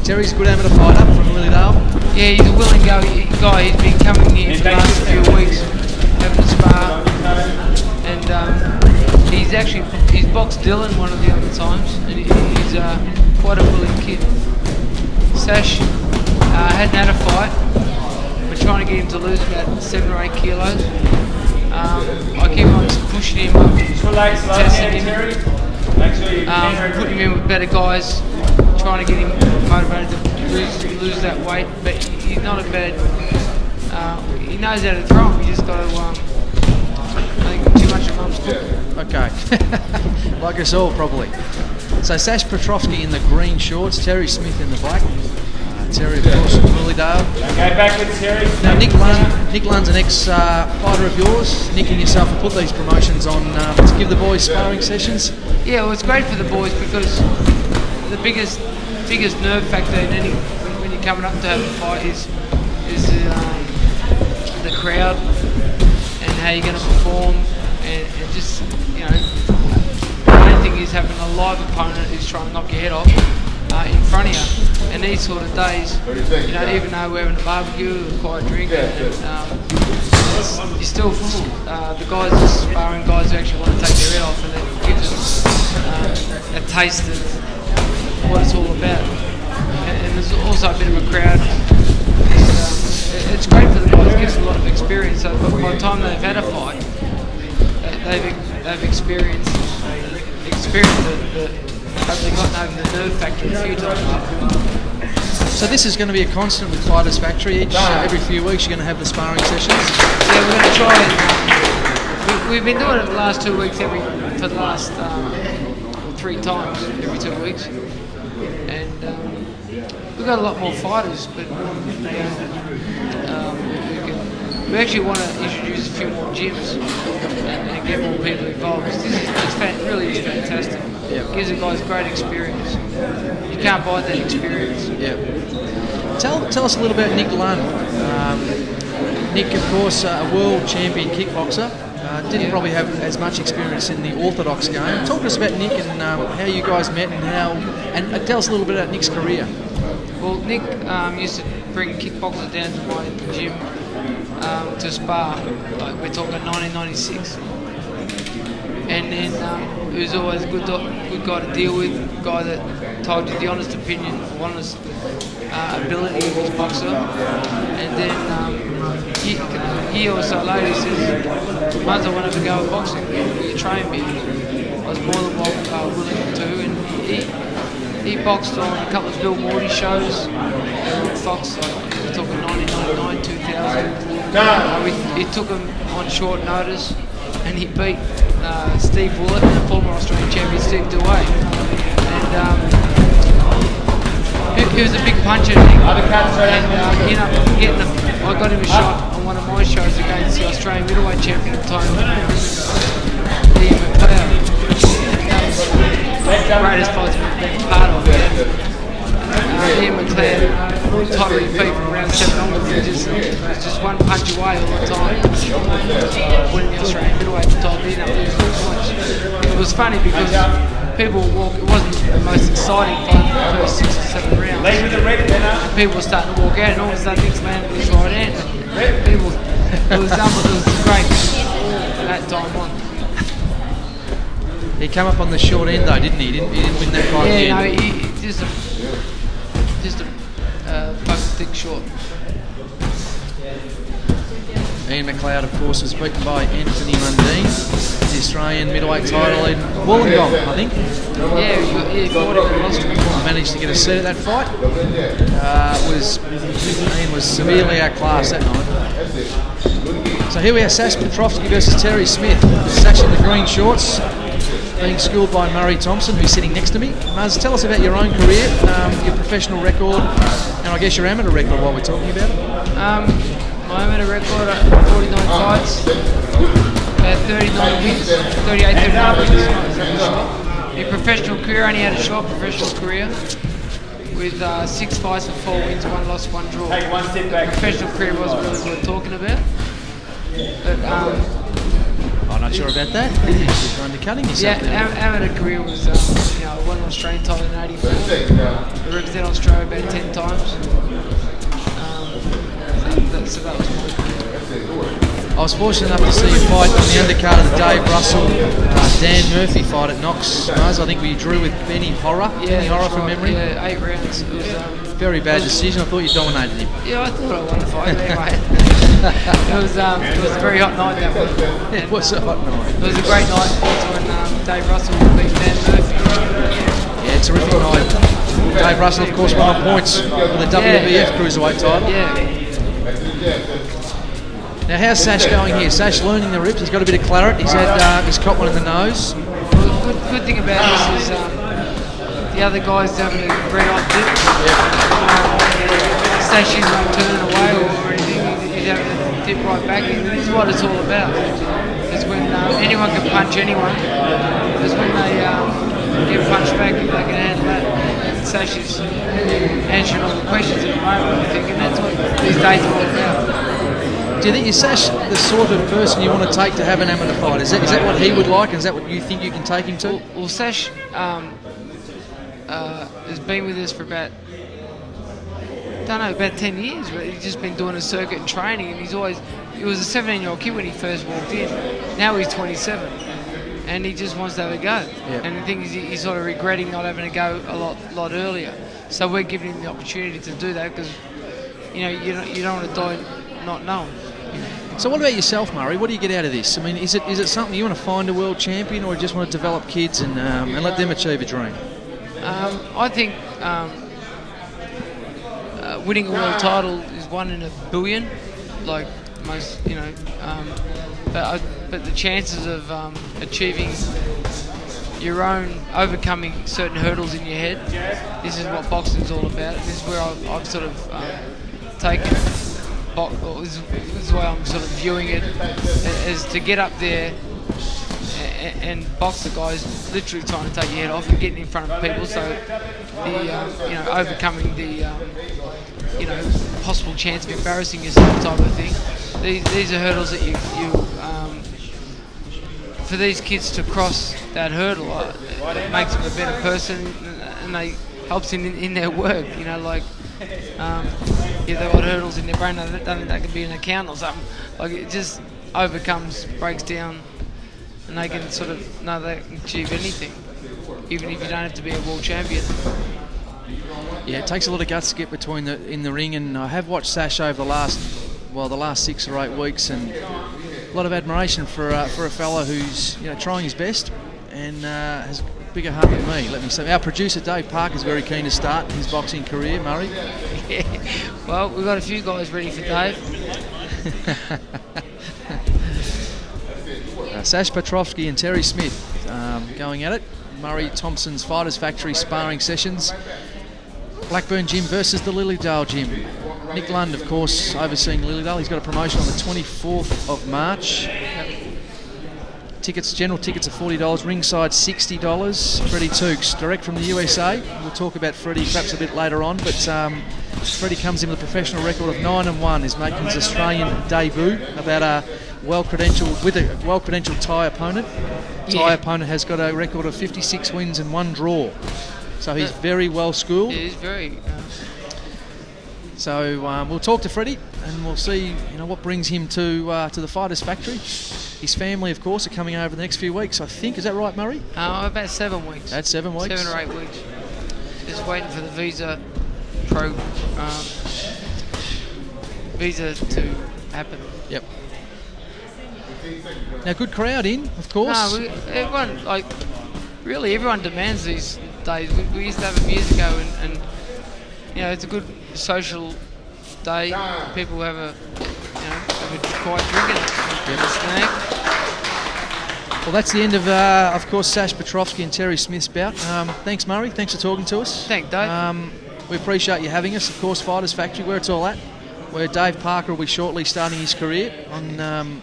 Terry's a good amateur fighter from Lilydale. Yeah, he's a willing guy. He's been coming here for the last few weeks, having a spar, and he's boxed Dylan one of the other times, and he's quite a willing kid. Sash hadn't had a fight. We're trying to get him to lose about 7 or 8 kilos. I keep on pushing him up, testing him, putting him in with better guys, trying to get him motivated to lose that weight. But he's not a bad. He knows how to throw him. He just got to. I think too much of mum's cooking. Okay, like us all probably. So Sash Petrovsky in the green shorts, Terry Smith in the black. Terry, of course, from Lilydale. Okay, back with Terry. Now, Nick Lunn's an ex-fighter of yours. Nick and yourself have put these promotions on to give the boys sparring sessions. Yeah, well, it's great for the boys because the biggest nerve factor in when you're coming up to have a fight is the crowd and how you're going to perform, and just, you know, the main thing is having a live opponent who's trying to knock your head off in front of you. And these sort of days, you know, even though we're having a barbecue, a quiet drink, you still, the guys, the sparring guys who actually want to take their head off, and it gives them a taste of what it's all about. And there's also a bit of a crowd. It's great for the guys, it gives them a lot of experience. So by the time they've had a fight, they've experienced hopefully gotten over the nerve factor a few times. So this is going to be a constant with Fighters Factory. Every few weeks you're going to have the sparring sessions? Yeah, we're going to try it. We've been doing it the last 2 weeks for the last 3 times every 2 weeks. And we've got a lot more fighters, but we actually want to introduce a few more gyms and get more people involved. It really is fantastic. Yeah. It gives the guys great experience. You can't buy that experience. Yeah. Tell us a little about Nick Lunn. Nick, of course, a world champion kickboxer. Didn't probably have as much experience in the orthodox game. Talk to us about Nick and how you guys met and tell us a little bit about Nick's career. Well, Nick used to bring kickboxers down to my gym to spar. Like we're talking 1996. And then he was always a good guy to deal with, a guy that told you the honest opinion, honest ability of his boxer. And then a year or so later he says, once I wanted to go with boxing, will you train me? I was more than willing to, and he boxed on a couple of Bill Morty shows with Fox, like we're talking 1999, 2000. He took him on short notice, and he beat Steve Willett and the former Australian champion Steve Dewey. And he was a big puncher, Nick. And I got him a shot on one of my shows against the Australian middleweight champion at the time, Ian McLeod. That was the greatest fight I've been part of. Ian McLeod totally beat from round 7 onwards. It was just one punch away all the time. Winning the Australian middleweight title, he ended up losing the points. It was funny because people would walk, it wasn't the most exciting fight for the first 6 or 7 rounds. And people were starting to walk out, and all of a sudden Nick's landed with his right hand. People, it was great from that time on. He came up on the short end though, didn't he? He didn't win that fight. Yeah, no, he just a fucking thick short. Ian McLeod, of course, was beaten by Anthony Mundine, the Australian middleweight title in Wollongong, I think. Yeah, he fought him and lost him. Managed to get a seat at that fight. Ian was severely outclassed that night. So here we have Sash Petrovsky versus Terry Smith. Sash in the green shorts, being schooled by Murray Thompson, who's sitting next to me. Muzz, tell us about your own career, your professional record, and I guess your amateur record while we're talking about it. My amateur record, 49 fights, about 39 wins, 38, 39 wins. My professional career, I only had a short professional career with 6 fights and 4 wins, 1 loss, 1 draw. Take one step back. Professional career wasn't really worth talking about. But quite sure about that. You're undercutting yourself. Yeah, amateur career was, you know, I won an Australian title in '84. I represented Australia about 10 times. So that was my career. I was fortunate enough to see you fight on the undercard of the Dave Russell, Dan Murphy fight at Knox. Mars, I think we drew with Benny Horror. Yeah, Benny Horror from memory. Yeah, 8 rounds. It was, very bad decision. I thought you dominated him. Yeah, I thought I won the fight there, mate. It was a very hot night that one. It was a hot night. It was a great night when Dave Russell beat Dan Murphy. Yeah, terrific night. Dave Russell, of course, won on points for the WBF Cruiserweight title. Yeah. Now, how's Sash going here? Sash learning the rips. He's got a bit of claret. He's caught one in the nose. Well, good thing about this is the other guys having a red hot dip. Sash isn't turning away or anything. He's having a dip right back. And this is what it's all about. Is when anyone can punch anyone. Because when they get punched back, they can handle that. And Sash is answering all the questions at the moment, I think, and that's what these days are all about. Do you think is Sash the sort of person you want to take to have an amateur fight? Is that what he would like? And is that what you think you can take him to? Well Sash has been with us for about 10 years. He's just been doing a circuit and training, and he was a 17-year-old kid when he first walked in. Now he's 27, and he just wants to have a go. Yep. And the thing is, he's sort of regretting not having a go a lot earlier. So we're giving him the opportunity to do that because you don't want to die not knowing. So what about yourself, Murray? What do you get out of this? I mean, is it something you want to find a world champion, or you just want to develop kids and let them achieve a dream? I think winning a world title is 1 in a billion, like most, but the chances of achieving your own, overcoming certain hurdles in your head, this is what boxing's all about. This is where I've sort of taken. This is the way I'm sort of viewing it, is to get up there and box the guys literally trying to take your head off and getting in front of people. So the overcoming the possible chance of embarrassing yourself type of thing. These are hurdles that you for these kids to cross that hurdle, it makes them a better person, and they helps in their work. If they've got hurdles in their brain, they can be an accountant or something. Like, it just breaks down, and they can sort of know they can achieve anything, even if you don't have to be a world champion. Yeah, it takes a lot of guts to get in the ring, and I have watched Sash over the last 6 or 8 weeks, and a lot of admiration for a fellow who's trying his best and has a bigger heart than me. Let me say, our producer Dave Parker is very keen to start his boxing career. Murray. Yeah. Well, we've got a few guys ready for Dave. Sash Petrovsky and Terry Smith going at it. Murray Thompson's Fighters Factory sparring sessions. Blackburn Gym versus the Lilydale Gym. Nick Lund, of course, overseeing Lilydale. He's got a promotion on the 24th of March. General tickets are $40, ringside $60. Freddie Tukes, direct from the USA. We'll talk about Freddie perhaps a bit later on, but Freddie comes in with a professional record of 9-1. Is making his Australian debut about a well-credentialed Thai opponent. Thai opponent has got a record of 56 wins and 1 draw. So he's very well schooled. Yeah, he's very. So we'll talk to Freddie and we'll see what brings him to the Fighters Factory. His family, of course, are coming over the next few weeks, I think. Is that right, Murray? About 7 weeks. That's 7 weeks? 7 or 8 weeks. Just waiting for the visa to happen. Yep. Now, good crowd in, of course. No, everyone demands these days. We used to have them years ago, and it's a good social day. People have a quiet drink and a snack. Well, that's the end of course, Sash Petrovsky and Terry Smith's bout. Thanks, Murray. Thanks for talking to us. Thanks, Dave. We appreciate you having us. Of course, Fighters Factory, where it's all at, where Dave Parker will be shortly starting his career on.